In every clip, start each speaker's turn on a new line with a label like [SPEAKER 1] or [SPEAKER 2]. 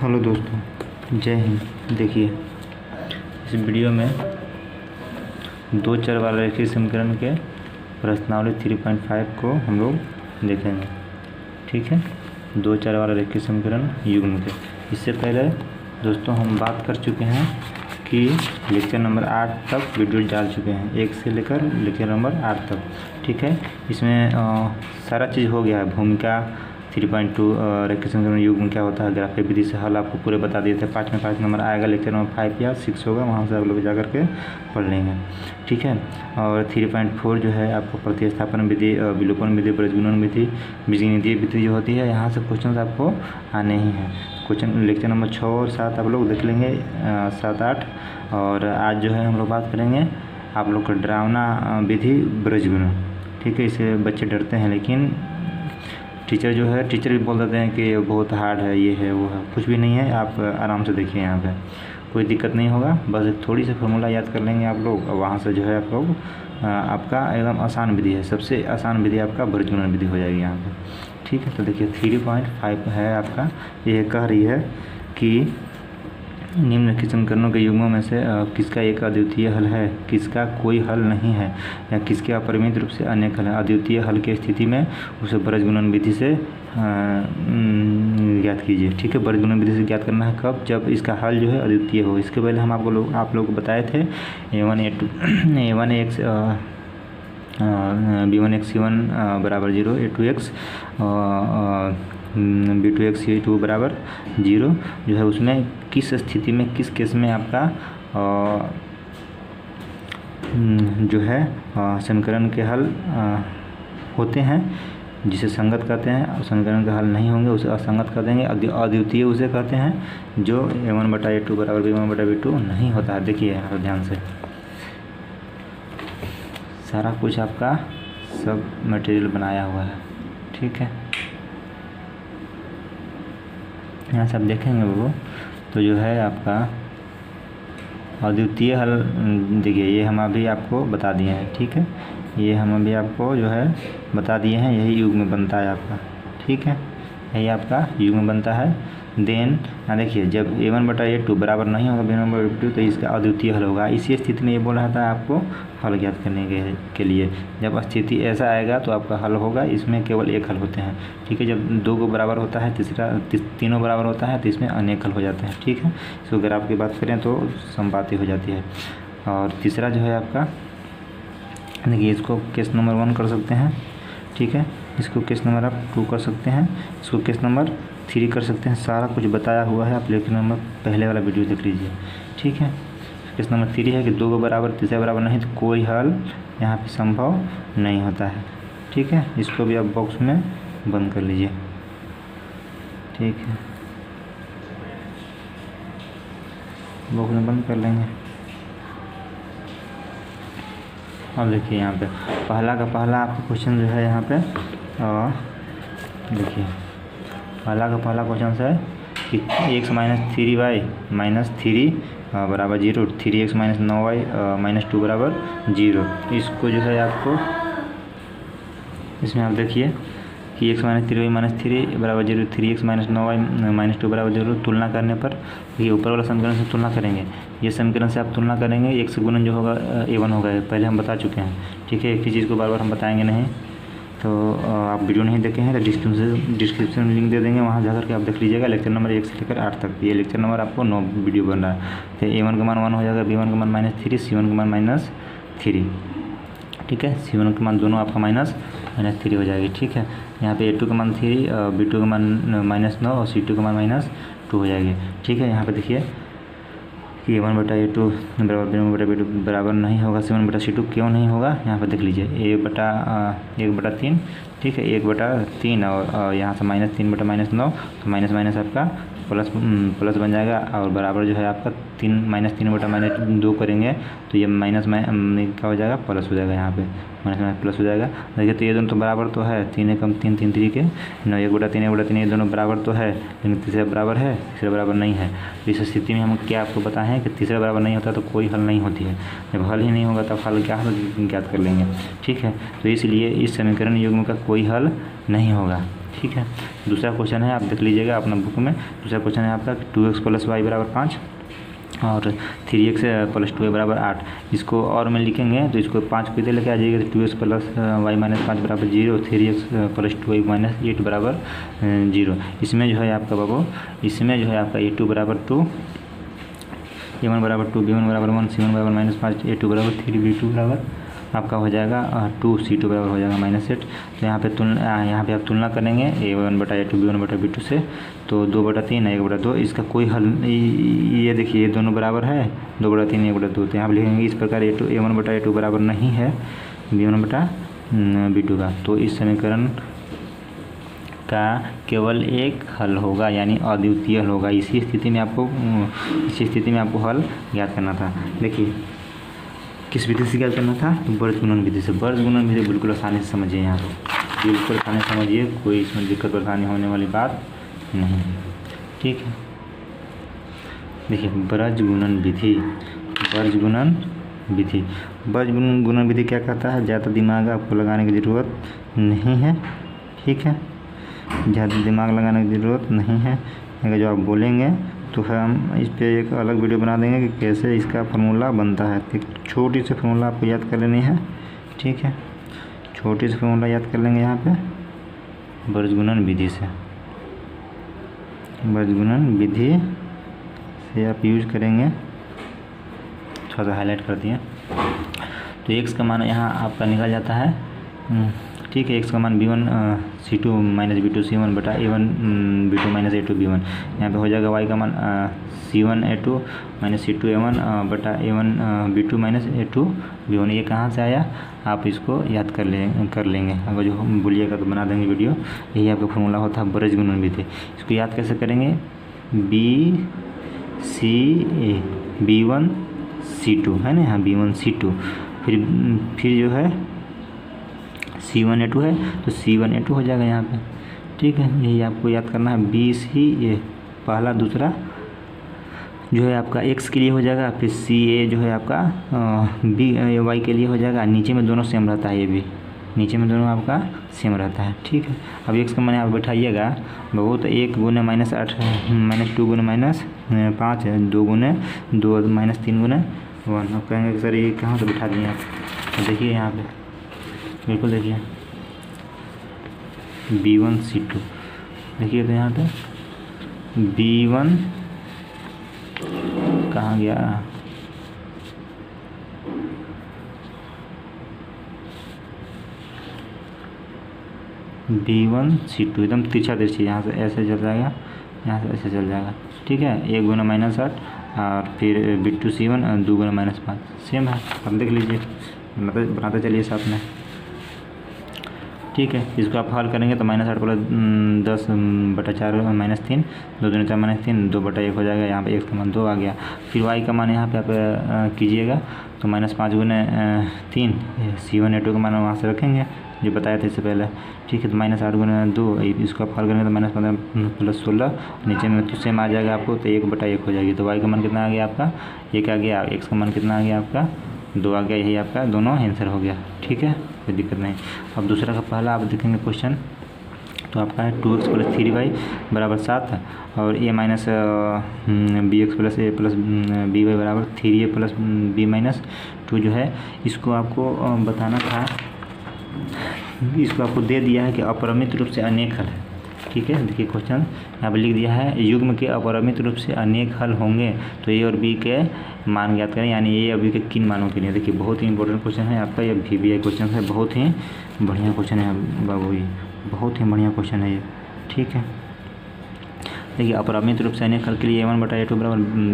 [SPEAKER 1] Hello दोस्तों, जय हिंद। देखिए, इस वीडियो में दो चर वाले रेखीय समीकरण के प्रश्नावली 3.5 को हम लोग देखेंगे। ठीक है, दो चर वाला रेखीय समीकरण युग्म के। इससे पहले दोस्तों हम बात कर चुके हैं कि लेक्चर नंबर 8 तक वीडियो डाल चुके हैं, 1 से लेकर लेक्चर नंबर 8 तक। ठीक है, इसमें सारा चीज़ हो गया है। भूमिका 3.2 रेखीय समीकरण युग्म क्या होता है, ग्राफिक विधि से हल आपको पूरे बता दिए थे। 5 नंबर आएगा, लेक्चर नंबर 5 या 6 होगा, वहाँ से आप लोग जा करके पढ़ लेंगे। ठीक है, और 3.4 जो है आपको प्रतिस्थापन विधि, विलोपन विधि, प्रजनन विधि, बीजगणितीय विधि जो होती है, यहाँ से क्वेश्चन आपको आने ही हैं। क्वेश्चन लेक्चर नंबर 6 और 7 आप लोग देख लेंगे, 7, 8। और आज जो है हम लोग बात करेंगे आप लोग का डरावना विधि ब्रजगुणन। ठीक है, इससे बच्चे डरते हैं, लेकिन टीचर भी बोल देते हैं कि बहुत हार्ड है, ये है वो है। कुछ भी नहीं है, आप आराम से देखिए, यहाँ पे कोई दिक्कत नहीं होगा। बस एक थोड़ी सी फार्मूला याद कर लेंगे आप लोग, और वहाँ से जो है आप लोग आपका एकदम आसान विधि है, सबसे आसान विधि आपका ब्रजगुणन विधि हो जाएगी यहाँ पे। ठीक है, तो देखिए 3.5 है आपका। ये कह रही है कि निम्नलिखित समीकरणों के युग्मों में से किसका एक अद्वितीय हल है, किसका कोई हल नहीं है, या किसके अपरिमित रूप से अनेक हल है। अद्वितीय हल की स्थिति में उसे ब्रजगुणन विधि से ज्ञात कीजिए। ठीक है, ब्रजगुणन विधि से ज्ञात करना है कब, जब इसका हल जो है अद्वितीय हो। इसके पहले हम आप लोग को बताए थे a1 a2 a1x b1x c1 बराबर 0, a2x b2x c2 बराबर 0 जो है, उसमें किस स्थिति में, किस केस में आपका जो है समीकरण के हल होते हैं, जिसे संगत कहते हैं। और समीकरण का हल नहीं होंगे उसे असंगत कह देंगे। अद्वितीय उसे कहते हैं जो a1/a2 बराबर b1/b2 नहीं होता है। देखिए यहाँ पर ध्यान से, सारा कुछ आपका सब मटेरियल बनाया हुआ है। ठीक है, यहाँ से आप देखेंगे वो तो जो है आपका अद्वितीय हल। देखिए, ये हम अभी आपको बता दिए हैं। ठीक है, ये हम अभी आपको जो है बता दिए हैं, यही युग्म बनता है आपका। ठीक है, यही आपका युग्म बनता है। देन यहाँ देखिए, जब a1/a2 बराबर नहीं होगा b1/b2 तो इसका अद्वितीय हल होगा। इसी स्थिति में ये बोल रहा था आपको हल ज्ञात करने के लिए। जब स्थिति ऐसा आएगा तो आपका हल होगा। इसमें केवल एक हल होते हैं। ठीक है, जब दो को बराबर होता है, तीनों बराबर होता है, तो इसमें अनेक हल हो जाते हैं। ठीक है, इसको अगर आपकी बात करें तो समबाती हो जाती है। और तीसरा जो है आपका, देखिए इसको केस नंबर 1 कर सकते हैं। ठीक है, इसको केस नंबर आप 2 कर सकते हैं, इसको केस नंबर 3 कर सकते हैं। सारा कुछ बताया हुआ है, आप लेक्चर नंबर पहले वाला वीडियो देख लीजिए। ठीक है, केस नंबर 3 है कि 2 को बराबर, तीसरा बराबर नहीं, तो कोई हल यहाँ पे संभव नहीं होता है। ठीक है, इसको भी आप बॉक्स में बंद कर लीजिए। ठीक है, बॉक्स में बंद कर लेंगे। अब देखिए यहाँ पे पहला आपका क्वेश्चन जो है यहाँ पे, देखिए पहला क्वेश्चन है कि x - 3y - 3 बराबर 0, 3x - 9y - 2 बराबर 0। इसको जो है आपको, इसमें आप देखिए कि x - 3y - 3 बराबर 0, 3x - 9y - 2 बराबर 0। तुलना करने पर ये ऊपर वाला समीकरण से तुलना करेंगे, ये समीकरण से आप तुलना करेंगे, एक से गुणन जो होगा a1 होगा, पहले हम बता चुके हैं। ठीक है, एक ही चीज़ को बार बार हम बताएंगे नहीं। तो आप वीडियो नहीं देखे हैं तो डिस्क्रिप्शन में लिंक दे देंगे, वहाँ जाकर के आप देख लीजिएगा। लेक्चर नंबर 1 से लेकर 8 तक, ये लेक्चर नंबर आपको 9 वीडियो बन रहा है। तो a1 का मान 1 हो जाएगा, b1 का मान -3, c1 का मान -3। ठीक है, c1 का मान दोनों आपका -3 हो जाएगी। ठीक है, यहाँ पे a2 का मान 3, b2 का मान -9 और c2 का मान -2 हो जाएगी। ठीक है, यहाँ पे देखिए कि a1/a2 बराबर b1/b2 बराबर नहीं होगा, c1/c2 क्यों नहीं होगा, यहाँ पर देख लीजिए 1/3। ठीक है, 1/3 और यहाँ से -3/-9, तो माइनस आपका प्लस बन जाएगा। और बराबर जो है आपका 3 करेंगे तो ये माइनस में क्या हो जाएगा, प्लस हो जाएगा। यहाँ पे माइनस प्लस हो जाएगा। देखिए, तो ये दोनों तो बराबर तो है, 3 कम 3, 3 3 के 9, 1/3 ये दोनों बराबर तो है, लेकिन तीसरा बराबर है, तीसरा बराबर नहीं है। तो इस स्थिति में हम क्या आपको बताएं कि तीसरा बराबर नहीं होता तो कोई हल नहीं होती है। जब हल ही नहीं होगा तब हल क्या ज्ञात कर लेंगे। ठीक है, तो इसलिए इस समीकरण युग्म का कोई हल नहीं होगा। ठीक है। दूसरा क्वेश्चन है, आप देख लीजिएगा अपना बुक में। दूसरा क्वेश्चन है आपका 2x + y = 5 और 3x + 2y = 8। इसको और में लिखेंगे तो इसको 5 को इधर लेके आ जाइएगा तो 2x + y - 5 = 0, 3x + 2y - 8 = 0। इसमें जो है आपका बाबू, इसमें जो है आपका a2 = 2, a1 = 2, b1 = 1, c1 = -5, a2 = 3, b2 आपका हो जाएगा 2, c2 बराबर हो जाएगा -8। तो यहाँ पे आप तुलना करेंगे a1/a2 b1/b2 से, तो 2/3 1/2। इसका कोई हल, ये देखिए ये दोनों बराबर है, 2/3 1/2। तो यहाँ पर लिखेंगे इस प्रकार a1/a2 बराबर नहीं है b1/b2 का। तो इस समीकरण का केवल एक हल होगा, यानी अद्वितीय हल होगा। इसी स्थिति में आपको हल ज्ञात करना था। देखिए किस विधि से ज्ञात करना था, तो वर्गगुणन विधि से। वर्गगुणन विधि बिल्कुल आसानी से समझिए, यहाँ पर बिल्कुल आसानी से समझिए, कोई इसमें दिक्कत परेशानी होने वाली बात नहीं है, ठीक है। देखिए वर्गगुणन विधि, वर्गगुणन विधि क्या कहता है, ज़्यादा दिमाग आपको लगाने की ज़रूरत नहीं है, ठीक है। ज़्यादा दिमाग लगाने की ज़रूरत नहीं है। अगर जो आप बोलेंगे तो हम इस पर एक अलग वीडियो बना देंगे कि कैसे इसका फार्मूला बनता है। एक छोटी सी फार्मूला आपको याद कर लेनी है, ठीक है। छोटी सी फार्मूला याद कर लेंगे यहाँ पे वर्गगुणन विधि से। वर्गगुणन विधि से आप यूज करेंगे, थोड़ा सा हाईलाइट कर दिए। तो x का मान यहाँ आपका निकल जाता है, ठीक है। x का मान b1 c2 - b2 c1 बटा a1 b2 - a2 b1। यहाँ पे हो जाएगा y का मान c1 a2 - c2 a1 बटा a1 b2 - a2 b1। ये कहाँ से आया, आप इसको याद कर लेंगे। अगर जो हम भूलिएगा तो बना देंगे वीडियो। यही आपका फॉर्मूला होता है वर्गगुणन विधि। इसको याद कैसे करेंगे, b1 c2 है ना, यहाँ b1 c2, फिर जो है c1 a2 है तो c1 a2 हो जाएगा यहाँ पे, ठीक है। यही आपको याद करना है। b c a पहला, दूसरा जो है आपका x के लिए हो जाएगा, फिर c a जो है आपका b y के लिए हो जाएगा। नीचे में दोनों सेम रहता है, ये भी नीचे में दोनों आपका सेम रहता है, ठीक है। अब x का मान आप बैठाइएगा बहुत, 1 × -8 -2 × -5 है, 2 × 2 -3 × 1। आप कहेंगे कि सर ये कहाँ से बैठा दिए आप, तो देखिए यहाँ पे बिल्कुल देखिए b1 c2, देखिए तो यहाँ पे b1 कहाँ गया, b1 c2 एकदम तिरछा यहाँ से ऐसे चल जाएगा, यहाँ से ऐसे चल जाएगा, ठीक है। 1 × -8 और फिर b2 c1 2 × -5 सेम है। अब देख लीजिए, बनाते चलिए साथ में, ठीक है। इसको आप हल करेंगे तो -8 + 10/4 -3, 2 दूनी 4 -3, 2/1 हो जाएगा। यहाँ पे x का मान 2 आ गया। फिर y का मान यहाँ पे आप कीजिएगा तो -5 × 3, c1 a2 का मान वहाँ से रखेंगे जो बताया था इससे पहले, ठीक है। तो -8 × 2, इसको आप हल करेंगे तो -15 + 16, नीचे में तो सेम आ जाएगा आपको, तो 1/1 हो जाएगी। तो y का मान कितना आ गया आपका, 1 आ गया। x का मान कितना आ गया आपका, 2 आ गया। यही आपका दोनों आंसर हो गया, ठीक है, कोई दिक्कत नहीं। अब दूसरा का पहला आप देखेंगे क्वेश्चन, तो आपका है 2x + 3y = 7 और a - bx + a + by = 3a + b - 2 जो है, इसको आपको बताना था। इसको आपको दे दिया है कि अपरिमित रूप से अनेक हल है, ठीक है। देखिए क्वेश्चन यहाँ पर लिख दिया है, युग्म के अपरिमित रूप से अनेक हल होंगे तो ए और बी के मान ज्ञात करें, यानी ए और बी के किन मानों के लिए। देखिए बहुत ही इंपॉर्टेंट क्वेश्चन है आपका, ये VBI क्वेश्चन है, बहुत ही बढ़िया क्वेश्चन है बाबू, ये बहुत ही बढ़िया क्वेश्चन है ये, ठीक है। देखिए अपरिमित रूप से अनेक हल के लिए a1/a2 =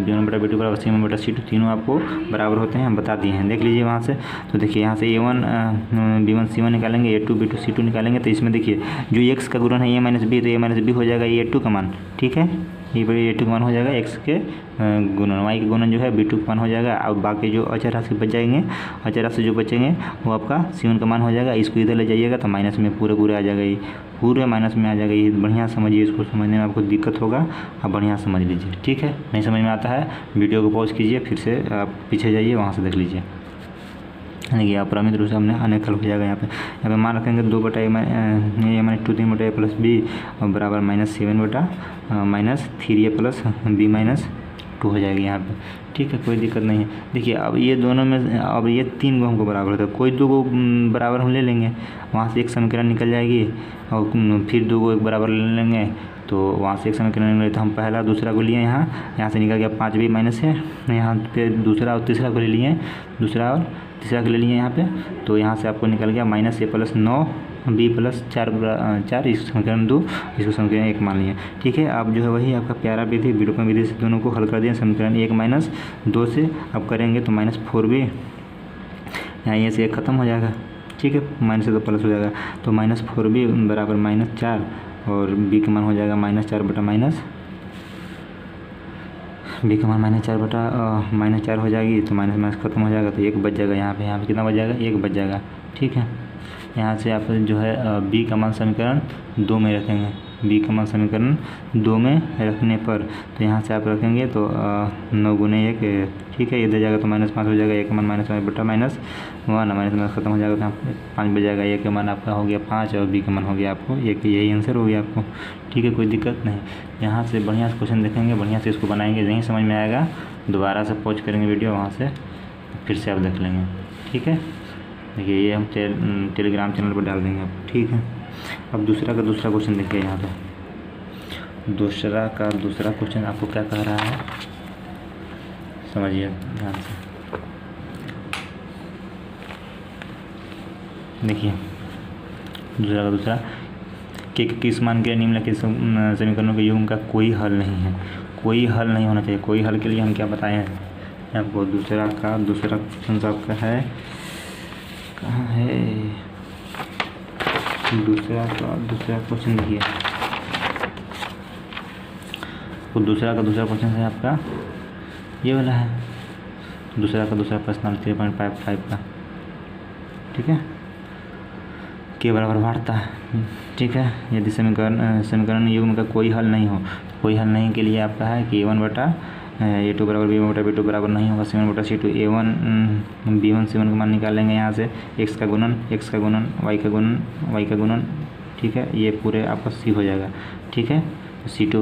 [SPEAKER 1] b1/b2 = c1/c2 तीनों आपको बराबर होते हैं, हम बता दिए हैं, देख लीजिए वहाँ से। तो देखिए यहाँ से a1 b1 c1 निकालेंगे, a2 b2 c2 निकालेंगे, तो इसमें देखिए जो x का गुणन है a - b, तो a - b हो जाएगा a2 का मान, ठीक है। ये a2 का मान हो जाएगा x के गुणन, y के गुणन जो है b2 का मान हो जाएगा। और बाकी जो अचर राशि बच जाएंगे, अचर राशि जो बचेंगे वो आपका c1 का मान हो जाएगा। इसको इधर ले जाइएगा तो माइनस में पूरे आ जाएगा, ये पूरे माइनस में आ जाएगा। ये बढ़िया समझिए, इसको समझने में आपको दिक्कत होगा, आप बढ़िया समझ लीजिए, ठीक है। नहीं समझ में आता है वीडियो को पॉज कीजिए, फिर से आप पीछे जाइए, वहाँ से देख लीजिए। देखिए आप क्रमिक रूप से हमने अनेक हल हो जाएगा। यहाँ पे मान रखेंगे 2/a minus 2 3/a plus B और बराबर -7/-3a प्लस b माइनस 2 हो जाएगी यहाँ पे। ठीक है, कोई दिक्कत नहीं है। देखिए अब ये दोनों में अब ये 3 को हमको बराबर होता है, कोई 2 को बराबर हम ले लेंगे, वहाँ से एक समीकरण निकल जाएगी और फिर 2 को एक बराबर ले लेंगे तो वहाँ से एक समीकरण निकले। तो हम पहला दूसरा को लिए, यहाँ से निकल गया 5b माइनस है, यहाँ पे दूसरा और तीसरा को ले लिए, दूसरा और तीसरा को ले लिए यहाँ पे, तो यहाँ से आपको निकल गया -a प्लस 9b प्लस 4 इसको समीकरण 2, इसको समीकरण 1 मान लिया। ठीक है, आप जो है वही आपका प्यारा विधि विलोपन विधि से दोनों को हल कर दिया। समीकरण 1 माइनस 2 से अब करेंगे तो -4b, यहाँ ये से 1 खत्म हो जाएगा। ठीक है, माइनस से तो प्लस हो जाएगा, तो -4b बराबर -4 और b का मान हो जाएगा -4 बटा b का मान -4 हो जाएगी, तो माइनस माइनस खत्म हो जाएगा, तो 1 बच जाएगा। यहाँ पे कितना बच जाएगा, 1 बच जाएगा। ठीक है, यहाँ से आप जो है b का मान समीकरण 2 में रखेंगे, b का मान समीकरण 2 में रखने पर तो यहाँ से आप रखेंगे तो 9 गुने 1, ठीक है, ये दे जाएगा तो -5 हो जाएगा। a का मान -5 बटा -1 माइनस खत्म हो जाएगा, तो यहाँ 5 बच जाएगा। a का मान आपका हो गया 5 और b का मान हो गया आपको 1, यही आंसर हो गया आपको। ठीक है, कोई दिक्कत नहीं। यहाँ से बढ़िया से क्वेश्चन देखेंगे, बढ़िया से इसको बनाएंगे, नहीं समझ में आएगा दोबारा से पॉज करेंगे वीडियो, वहाँ से फिर से आप देख लेंगे। ठीक है, देखिए ये हम टेलीग्राम चैनल पर डाल देंगे आप। ठीक है, अब दूसरा का दूसरा क्वेश्चन देखिए। यहाँ पे दूसरा का दूसरा क्वेश्चन आपको क्या कह रहा है, समझिए ध्यान से। देखिए दूसरा का दूसरा के किस मान के निम्नलिखित समीकरणों के युग्म का कोई हल नहीं है, कोई हल नहीं होना चाहिए। कोई हल के लिए हम क्या बताए हैं आपको, दूसरा का दूसरा क्वेश्चन आपका है, कहाँ है दूसरा का दूसरा क्वेश्चन, देखिए तो दूसरा का दूसरा क्वेश्चन है आपका ये वाला है, दूसरा का दूसरा प्रश्न 3.55 का। ठीक है, के बराबर वार्ता है। ठीक है, यदि समीकरण युग्म का कोई हल नहीं हो, कोई हल नहीं के लिए आपका है कि a1 बटा a2 बराबर b1 बटा b2 बराबर नहीं होगा c1 बटा c2, a1 b1 c1 का मान निकाल लेंगे यहाँ से, x का गुणन y का गुणन। ठीक है, ये पूरे आपका c हो जाएगा। ठीक है, C2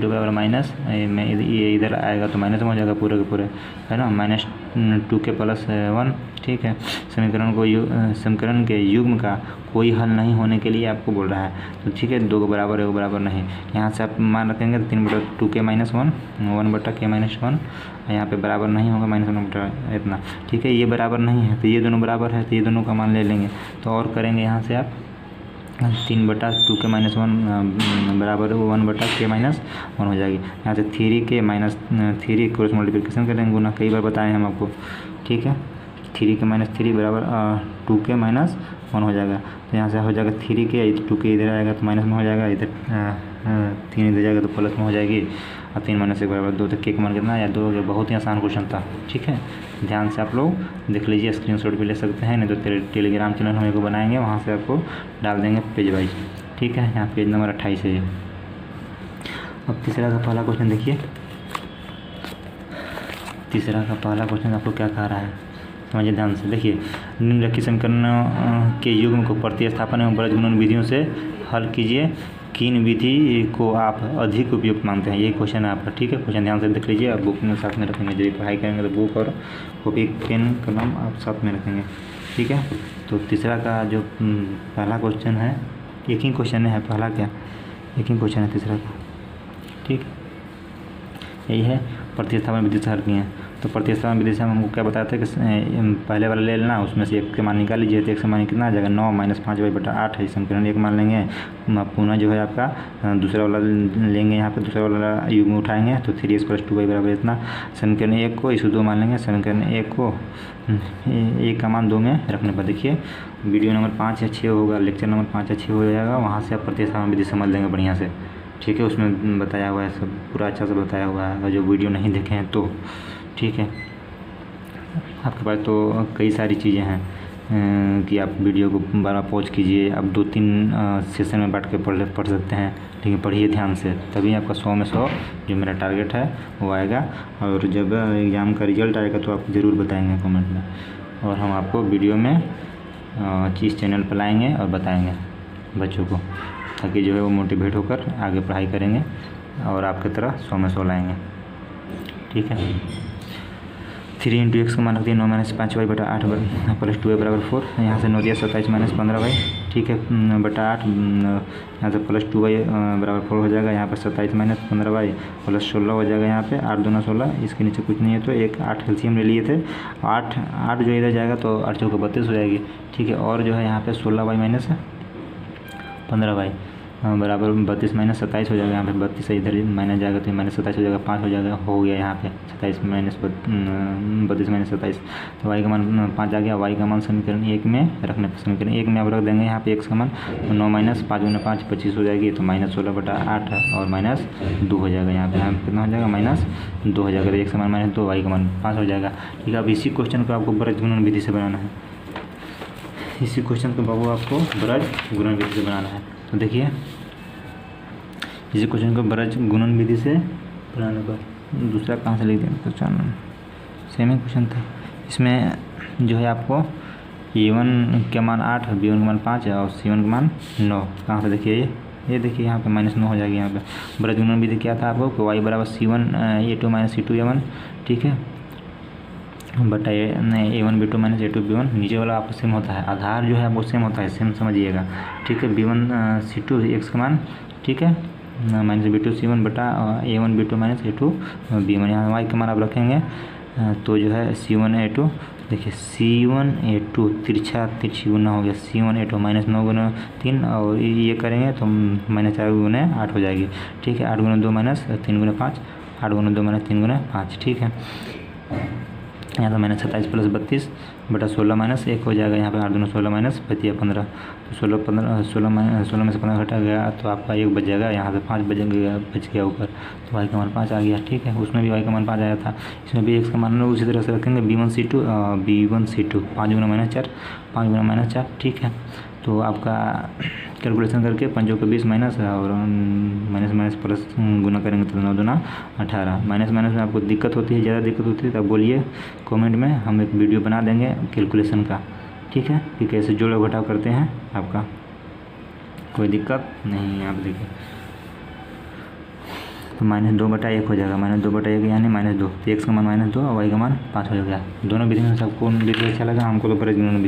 [SPEAKER 1] बराबर माइनस में ये इधर आएगा तो माइनस में हो जाएगा पूरे के पूरे, है ना, -2 के प्लस 1। ठीक है, समीकरण के युग्म का कोई हल नहीं होने के लिए आपको बोल रहा है, तो ठीक है 2 के बराबर 1 के बराबर नहीं, यहाँ से आप मान रखेंगे तो 3/2 के -1 1 बटा के -1, यहाँ पे बराबर नहीं होगा -1 बटा इतना। ठीक है, ये बराबर नहीं है तो ये दोनों बराबर है, तो ये दोनों का मान ले लेंगे। तो और करेंगे यहाँ से आप 3/2 के -1 बराबर 1 बटा के -1 हो जाएगी। यहाँ से 3 के -3 क्रॉस मल्टीप्लिकेशन करेंगे, गुना कई बार बताए हम आपको। ठीक है, 3 के -3 बराबर 2 के -1 हो जाएगा, तो यहाँ से हो जाएगा 3 के 2 के इधर आएगा तो माइनस में हो जाएगा, इधर 3 इधर जाएगा तो प्लस में हो जाएगी, और 3 - 1 बराबर 2, तो के मान कितना या 2 हो गया। बहुत ही आसान क्वेश्चन था। ठीक है, ध्यान से आप लोग देख लीजिए, स्क्रीनशॉट भी ले सकते हैं, नहीं तो टेलीग्राम चैनल हम को बनाएंगे, वहाँ से आपको डाल देंगे पेज वाइज। ठीक है, यहाँ पेज नंबर 28 है ये। अब तीसरा का पहला क्वेश्चन देखिए, तीसरा का पहला क्वेश्चन आपको क्या कह रहा है, समझिए ध्यान से। देखिए, निम्नलिखित समीकरण के युग्म को प्रतिस्थापन एवं बृहत गुणन विधियों से हल कीजिए, किन विधि को आप अधिक उपयुक्त मानते हैं, यही क्वेश्चन है आपका। ठीक है, क्वेश्चन ध्यान से देख लीजिए, आप बुक में साथ में रखेंगे, जब पढ़ाई करेंगे तो बुक और कॉपी पेन कलम आप साथ में रखेंगे। ठीक है, तो तीसरा का जो पहला क्वेश्चन है, एक ही क्वेश्चन है, पहला क्या एक ही क्वेश्चन है तीसरा का। ठीक, यही है प्रतिस्थापन विधि से हल किए हैं। तो प्रतिस्थापन विधि से हम हमको क्या बताते हैं कि पहले वाला ले लेना, उसमें से 1 के मान निकाल लीजिए, तो 1 से मान कितना आ जाएगा 9 - 5/8 है, समीकरण 1 मान लेंगे। पुनः जो है आपका दूसरा वाला लेंगे, यहाँ पे दूसरा वाला युग्म उठाएंगे तो 3x + 2y बराबर इतना, समीकरण 1 को इसको 2 मान लेंगे, समीकरण 1 को 1 का मान 2 में रखने पर देखिए वीडियो नंबर 5 या 6 होगा, लेक्चर नंबर 5 या 6 हो जाएगा, वहाँ से आप प्रतिस्थापन विधि समझ लेंगे बढ़िया से। ठीक है, उसमें बताया हुआ है सब, पूरा अच्छा से बताया हुआ है, अगर जो वीडियो नहीं देखे हैं तो। ठीक है, आपके पास तो कई सारी चीज़ें हैं कि आप वीडियो को बार पॉज कीजिए, आप 2-3 सेशन में बांट के पढ़ सकते हैं, लेकिन पढ़िए ध्यान से, तभी आपका 100 में 100 जो मेरा टारगेट है वो आएगा। और जब एग्ज़ाम का रिजल्ट आएगा तो आप ज़रूर बताएंगे कमेंट में। और हम आपको वीडियो में इस चैनल पर लाएंगे और बताएंगे बच्चों को, ताकि जो है वो मोटिवेट होकर आगे पढ़ाई करेंगे और आपकी तरह 100 में 100 लाएंगे। ठीक है। 3 इंटू एक्स का मान रखते हैं 9 - 5y बटा 8 प्लस 2y बराबर 4। यहाँ से 9 दिया 27 - 15y। ठीक है, बटा 8 यहाँ से प्लस 2y बराबर 4 हो जाएगा। यहाँ पर 27 - 15y प्लस 16 हो जाएगा। यहाँ पे 8 दूना 16, इसके नीचे कुछ नहीं है तो एक 8 एलसीएम ले लिए थे। 8 जो इधर जाएगा तो 8 चौके 32 हो जाएगी। ठीक है, और जो है यहाँ पे 16y - 15y बराबर 32 - 27 हो जाएगा। यहाँ पे 32 इधर माइनस जाएगा तो -27 हो जाएगा, 5 हो जाएगा, हो गया यहाँ पे 27 - 32 - 27। तो y का मान 5 आ गया। y का मान समीकरण 1 में रखने पर समीकरण 1 में आप रख देंगे यहाँ पे x का मान 9 - 5 × 5 25 हो जाएगी। तो -16 बटा 8 और -2 हो जाएगा। यहाँ पे कितना हो जाएगा -2 हो जाएगा। x का मान -2, y का मान 5 हो जाएगा। ठीक है, अब इसी क्वेश्चन को आपको ब्रज गुणन विधि से बनाना है। इसी क्वेश्चन को बाबू आपको ब्रज गुणन विधि से बनाना है। तो देखिए, इसी क्वेश्चन को ब्रज गुणन विधि से बनाने पर दूसरा कहाँ से लिख दें तो सेम ही क्वेश्चन था। इसमें जो है आपको a1 का मान 8, b1 का मान 5 है और c1 का मान 9। कहाँ से देखिए, ये देखिए यहाँ पे -9 हो जाएगी। यहाँ पे ब्रज गुणन विधि क्या था आपको, y बराबर c1 a2 - c2 a1। ठीक है, बटा a1 b2 - a2 b1। नीचे वाला आपको सेम होता है, आधार जो है वो सेम होता है, सेम समझिएगा। ठीक है, b1 c2 x का मान, ठीक है, -b2 c1 बटा a1 b2 - a2 b1। यहाँ y का मान आप रखेंगे तो जो है c1 a2, देखिए c1 a2 तिरछी गुना हो गया, c1 a2 -9 गुना 3 और ये करेंगे तो -4 गुना 8 हो जाएगी। ठीक है, 8 गुना 2 - 3 गुना 5, 8 गुना 2 - 3 गुना 5। ठीक है, यहाँ तो -27 प्लस 32 बटा 16 - 1 हो जाएगा। यहाँ पे 8 दूना 16 - 15, तो 16 में से 15 घटा गया तो आपका 1 बच जाएगा। यहाँ पे 5 बच गया ऊपर, तो y का मान 5 आ गया। ठीक है, उसमें भी y का मान 5 आया था, इसमें भी x का मान उसी तरह से रखेंगे। b1 c2 5 गुना -4, 5 गुना -4। ठीक है, तो आपका कैलकुलेशन करके 5 के 20 माइनस और माइनस प्लस गुना करेंगे तो 9 दूना 18। माइनस में आपको दिक्कत होती है, ज़्यादा दिक्कत होती है तो आप बोलिए कमेंट में, हम एक वीडियो बना देंगे कैलकुलेशन का। ठीक है, कि कैसे जोड़ घटाव करते हैं, आपका कोई दिक्कत नहीं है। आप देखिए तो -2 बटा 1 हो जाएगा, -2 बटा 1 यानी -2। तो x का मान -2 और y का मान 5 हो जाएगा। दोनों विधि में सबको विधि अच्छा लगा, हमको तो ब्रज गुणन विधि